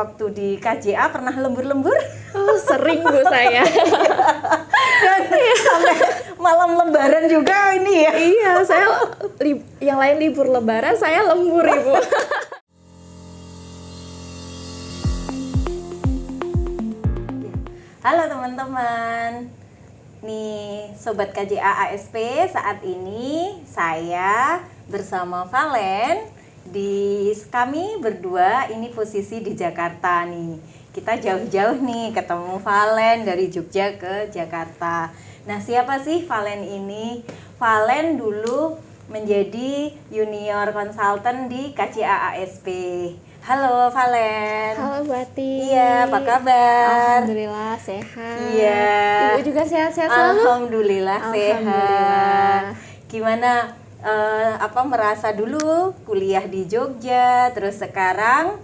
waktu di KJA pernah lembur-lembur? Oh, sering Bu saya. Dan sampai malam lebaran juga ini ya? Iya, saya yang lain libur lebaran, saya lembur Ibu. Halo teman-teman, nih Sobat KJA ASP, saat ini saya bersama Valen. Kami berdua ini posisi di Jakarta nih. Kita jauh-jauh nih ketemu Valen dari Jogja ke Jakarta. Nah, siapa sih Valen ini? Valen dulu menjadi junior consultant di KJA ASP. Halo Valen. Halo Bati. Iya, apa kabar? Alhamdulillah sehat. Iya. Ibu juga sehat-sehat selalu? Alhamdulillah sehat. Alhamdulillah. Gimana merasa dulu kuliah di Jogja, terus sekarang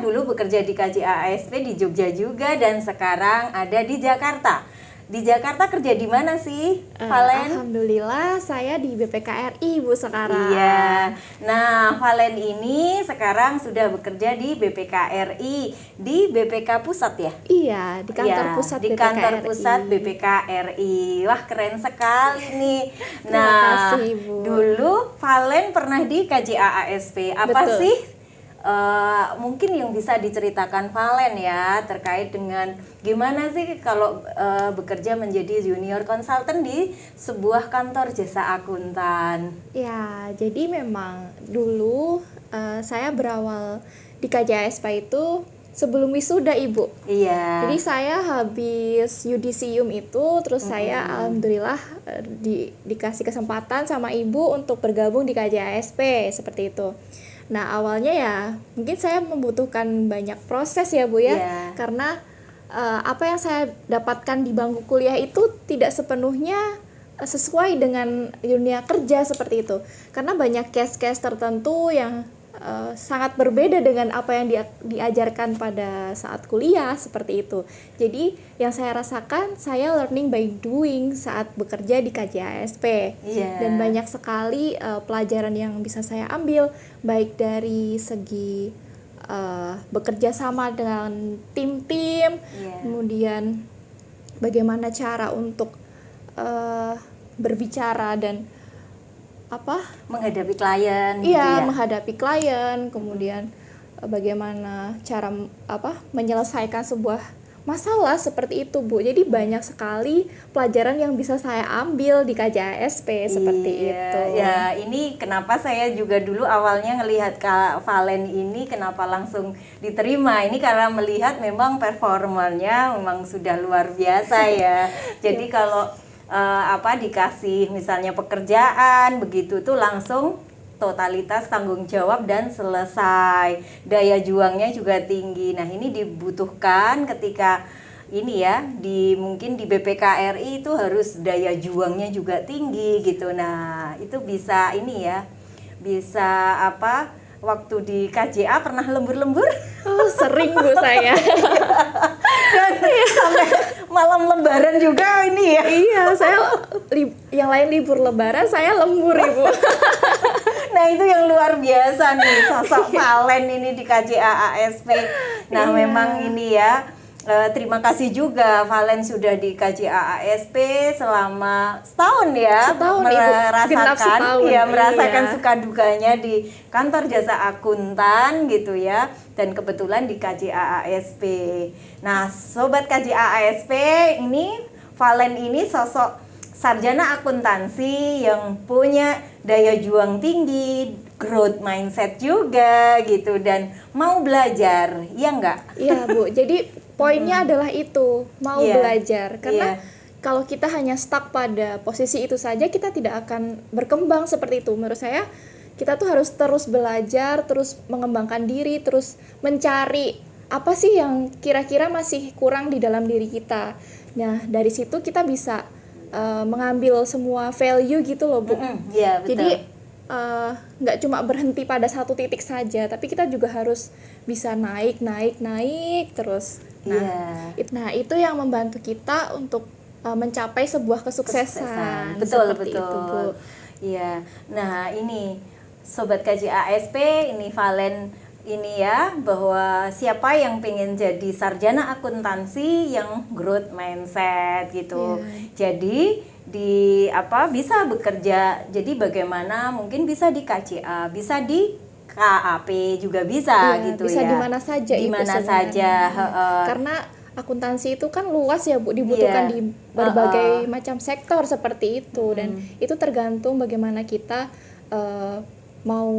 dulu bekerja di KJA ASP di Jogja juga, dan sekarang ada di Jakarta. Di Jakarta kerja di mana sih, Valen? Alhamdulillah saya di BPKRI Bu sekarang. Iya. Nah, Valen ini sekarang sudah bekerja di BPKRI, di BPK Pusat ya? Iya, di kantor Ya, pusat di BPKRI. kantor pusat BPKRI. Wah, keren sekali nih. Terima kasih, Bu. Dulu Valen pernah di KJA ASP. Apa Betul. sih mungkin yang bisa diceritakan Valen ya terkait dengan gimana sih kalau bekerja menjadi junior consultant di sebuah kantor jasa akuntan? Ya, jadi memang dulu saya berawal di KJSP itu sebelum wisuda Ibu. Iya. Jadi saya habis yudisium itu, terus saya alhamdulillah dikasih kesempatan sama ibu untuk bergabung di KJSP seperti itu. Nah, awalnya ya mungkin saya membutuhkan banyak proses ya Bu ya, Iya. karena apa yang saya dapatkan di bangku kuliah itu tidak sepenuhnya sesuai dengan dunia kerja seperti itu. Karena banyak case-case tertentu yang sangat berbeda dengan apa yang diajarkan pada saat kuliah seperti itu. Jadi yang saya rasakan, saya learning by doing saat bekerja di KJASP. Iya. Dan banyak sekali pelajaran yang bisa saya ambil, baik dari segi bekerja sama dengan tim-tim, Iya. kemudian bagaimana cara untuk berbicara dan Menghadapi klien gitu iya, ya. menghadapi klien, kemudian bagaimana cara menyelesaikan sebuah masalah seperti itu Bu. Jadi banyak sekali pelajaran yang bisa saya ambil di KJASP seperti Iya, itu. ya ini kenapa saya juga dulu awalnya ngelihat Kak Valen ini kenapa langsung diterima. Ini karena melihat memang performanya memang sudah luar biasa ya. Jadi kalau dikasih misalnya pekerjaan begitu tuh langsung totalitas tanggung jawab dan selesai. Daya juangnya juga tinggi. Nah, ini dibutuhkan ketika ini ya, mungkin di BPKRI itu harus daya juangnya juga tinggi gitu. Nah, itu bisa ini ya. Bisa waktu di KJA pernah lembur-lembur? Oh, sering Bu saya. Dan sampai malam lebaran juga ini ya. Iya, saya yang lain libur lebaran, saya lembur Ibu. Nah, itu yang luar biasa nih sosok Valen ini di KJA ASP. Nah, Iya. memang ini ya, terima kasih juga Valen sudah di KJA ASP selama setahun ya. Setahun, Ibu. Genap setahun. Merasakan Iya. suka dukanya di kantor jasa akuntan gitu ya, dan kebetulan di KJA ASP. Nah, sobat KJA ASP, ini Valen ini sosok sarjana akuntansi yang punya daya juang tinggi, growth mindset juga gitu, dan mau belajar, ya enggak? Iya Bu, jadi poinnya adalah itu, mau Iya. belajar. Karena Iya. kalau kita hanya stuck pada posisi itu saja, kita tidak akan berkembang seperti itu. Menurut saya, kita tuh harus terus belajar, terus mengembangkan diri, terus mencari apa sih yang kira-kira masih kurang di dalam diri kita. Nah, dari situ kita bisa mengambil semua value gitu loh Bu. Iya, betul. Jadi nggak cuma berhenti pada satu titik saja, tapi kita juga harus bisa naik terus. Nah, itu yang membantu kita untuk mencapai sebuah kesuksesan. Betul, Seperti betul. itu, Bu. Iya. Nah, ini Sobat KJA ASP, ini Valen ini ya, bahwa siapa yang pengen jadi sarjana akuntansi yang growth mindset gitu. Jadi bisa bekerja, jadi bagaimana mungkin bisa di KCA, bisa di KAP juga bisa gitu bisa ya. di mana saja di itu mana sebenarnya. saja. Karena akuntansi itu kan luas ya Bu, dibutuhkan di berbagai macam sektor seperti itu, dan itu tergantung bagaimana kita mau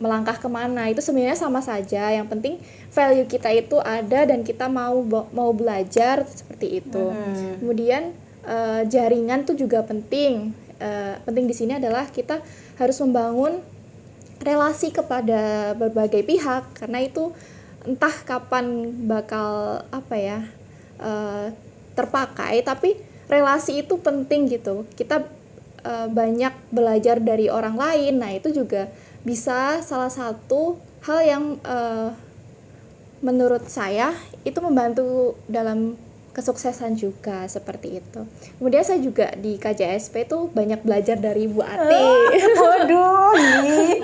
melangkah kemana. Itu sebenarnya sama saja, yang penting value kita itu ada dan kita mau belajar seperti itu. Kemudian jaringan tuh juga penting. Penting di sini adalah kita harus membangun relasi kepada berbagai pihak, karena itu entah kapan bakal terpakai, tapi relasi itu penting gitu. Kita banyak belajar dari orang lain, nah itu juga bisa salah satu hal yang menurut saya itu membantu dalam kesuksesan juga, seperti itu. Kemudian saya juga di KJSP tuh banyak belajar dari Bu Ati. Waduh,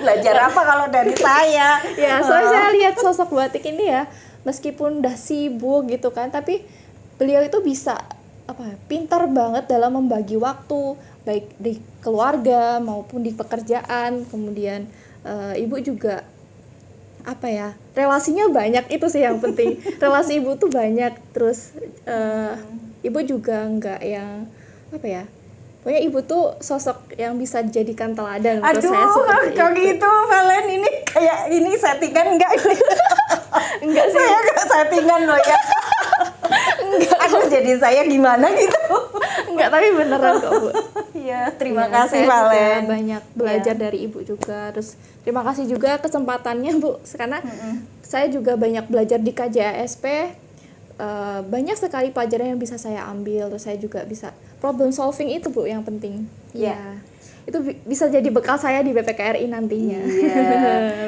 belajar apa kalau dari saya? Ya, soalnya saya lihat sosok Bu Ati ini ya, meskipun udah sibuk gitu kan, tapi beliau itu bisa pintar banget dalam membagi waktu, baik di keluarga maupun di pekerjaan. Kemudian ibu juga relasinya banyak, itu sih yang penting. Relasi ibu tuh banyak, terus ibu juga enggak yang pokoknya ibu tuh sosok yang bisa dijadikan teladan untuk saya seperti kalau itu. gitu Valen ini kayak ini settingan enggak ini? Enggak sih. Saya enggak settingan loh ya. Enggak. Aduh, jadi saya gimana gitu. Enggak, tapi beneran kok Bu. Iya, terima Ya, kasih saya juga Valen. banyak belajar dari ibu juga. Terus terima kasih juga kesempatannya Bu, karena saya juga banyak belajar di KJASP. Banyak sekali pelajaran yang bisa saya ambil. Terus saya juga bisa problem solving, itu Bu yang penting. Iya. Itu bisa jadi bekal saya di BPKRI nantinya. Iya.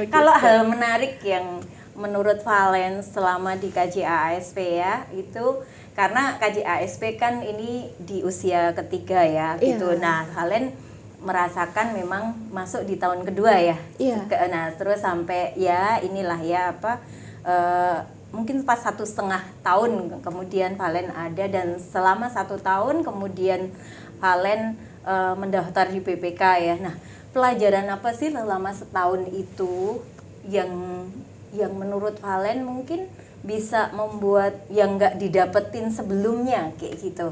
Kalau hal menarik yang menurut Valen selama di KJASP ya, itu karena KJASP kan ini di usia ketiga ya, gitu. Nah, Valen merasakan memang masuk di tahun kedua ya. Nah, terus sampai ya inilah ya mungkin pas 1,5 tahun kemudian Valen ada, dan selama 1 tahun kemudian Valen mendaftar di PPK ya. Nah, pelajaran apa sih selama setahun itu yang menurut Valen mungkin bisa membuat yang nggak didapetin sebelumnya kayak gitu?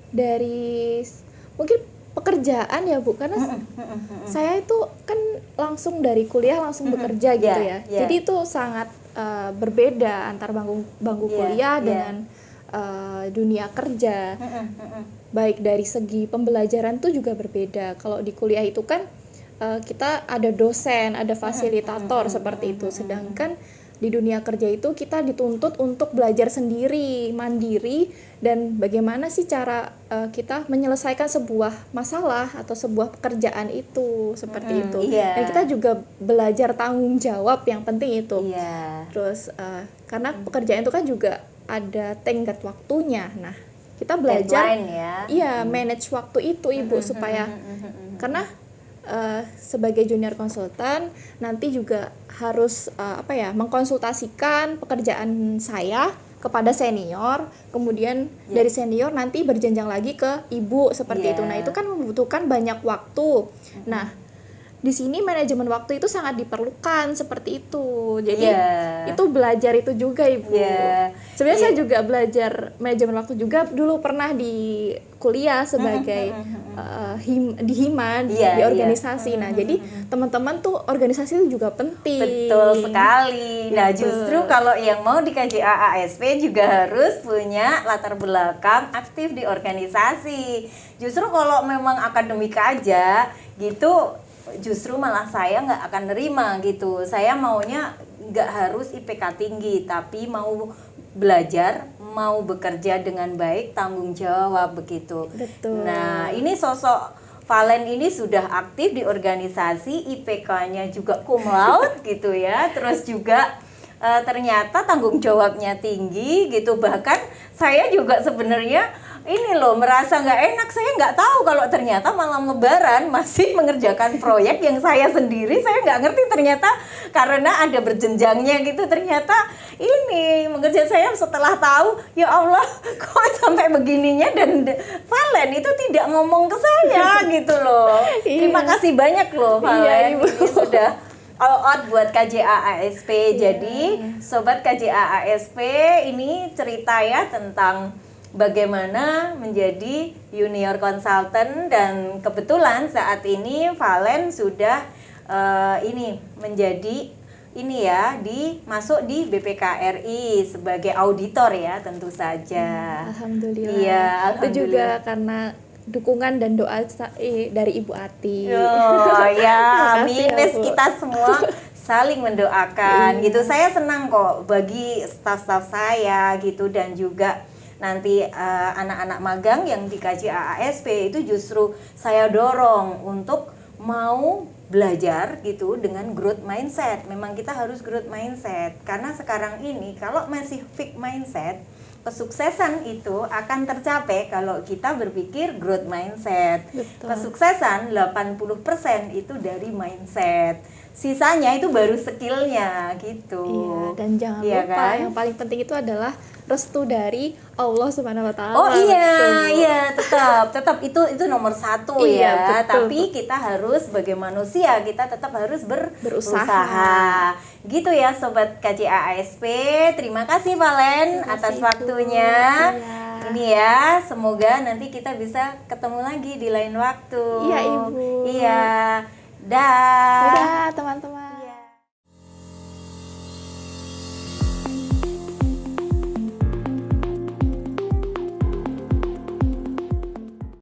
Dari mungkin pekerjaan ya Bu, karena saya itu kan langsung dari kuliah langsung bekerja gitu ya. Jadi itu sangat berbeda antar bangku kuliah dengan dunia kerja. Baik dari segi pembelajaran tuh juga berbeda. Kalau di kuliah itu kan kita ada dosen, ada fasilitator seperti itu. Sedangkan di dunia kerja itu kita dituntut untuk belajar sendiri, mandiri, dan bagaimana sih cara kita menyelesaikan sebuah masalah atau sebuah pekerjaan itu, seperti itu. Dan kita juga belajar tanggung jawab, yang penting itu. Terus karena pekerjaan itu kan juga ada tenggat waktunya. Nah, kita belajar manage waktu itu Ibu, supaya karena sebagai junior konsultan nanti juga harus mengkonsultasikan pekerjaan saya kepada senior, kemudian dari senior nanti berjenjang lagi ke ibu, seperti itu. Nah, itu kan membutuhkan banyak waktu. Nah, di sini manajemen waktu itu sangat diperlukan, seperti itu. Jadi itu belajar itu juga Ibu. Sebenarnya saya juga belajar manajemen waktu juga dulu, pernah di kuliah sebagai di hima, di organisasi. Nah, jadi teman-teman tuh organisasi itu juga penting. Betul sekali. Nah, justru kalau yang mau di KJASP juga harus punya latar belakang aktif di organisasi. Justru kalau memang akademik aja gitu, justru malah saya nggak akan nerima gitu. Saya maunya nggak harus IPK tinggi, tapi mau belajar, mau bekerja dengan baik, tanggung jawab, begitu. Betul. Nah, ini sosok Valen ini sudah aktif di organisasi, IPK-nya juga cum laude gitu ya. Terus juga ternyata tanggung jawabnya tinggi gitu. Bahkan saya juga sebenarnya ini loh merasa nggak enak. Saya nggak tahu kalau ternyata malam Lebaran masih mengerjakan proyek yang saya sendiri. Saya nggak ngerti ternyata karena ada berjenjangnya gitu. Ternyata ini mengerjakan saya setelah tahu, ya Allah kok sampai begininya, dan Valen itu tidak ngomong ke saya gitu loh. Terima kasih banyak loh Valen. Ibu. Ini sudah all out buat KJA ASP. Jadi sobat KJA ASP, ini cerita ya tentang bagaimana menjadi junior consultant, dan kebetulan saat ini Valen sudah ini menjadi ini ya masuk di BPKRI sebagai auditor ya tentu saja. Alhamdulillah. Iya, Itu juga karena dukungan dan doa dari Ibu Ati. Oh ya, Makasih ya, minus Bu. kita semua saling mendoakan gitu. Saya senang kok bagi staf-staf saya gitu, dan juga nanti anak-anak magang yang di KJA ASP itu justru saya dorong untuk mau belajar gitu dengan growth mindset. Memang kita harus growth mindset, karena sekarang ini kalau masih fixed mindset, kesuksesan itu akan tercapai kalau kita berpikir growth mindset. Betul. Kesuksesan 80% itu dari mindset. Sisanya itu baru skillnya gitu. Iya, dan jangan Iya lupa kan? yang paling penting itu adalah restu dari Allah Subhanahu wa taala. Oh iya, Betul. iya tetap itu nomor satu Iya, ya. betul, Tapi kita harus sebagai manusia kita tetap harus berusaha. Gitu ya sobat KJA ASP. Terima kasih Valen Terima atas kasih, waktunya. Iya. Ini ya, semoga nanti kita bisa ketemu lagi di lain waktu. Iya, Ibu. Iya. Dah. Dadah teman-teman.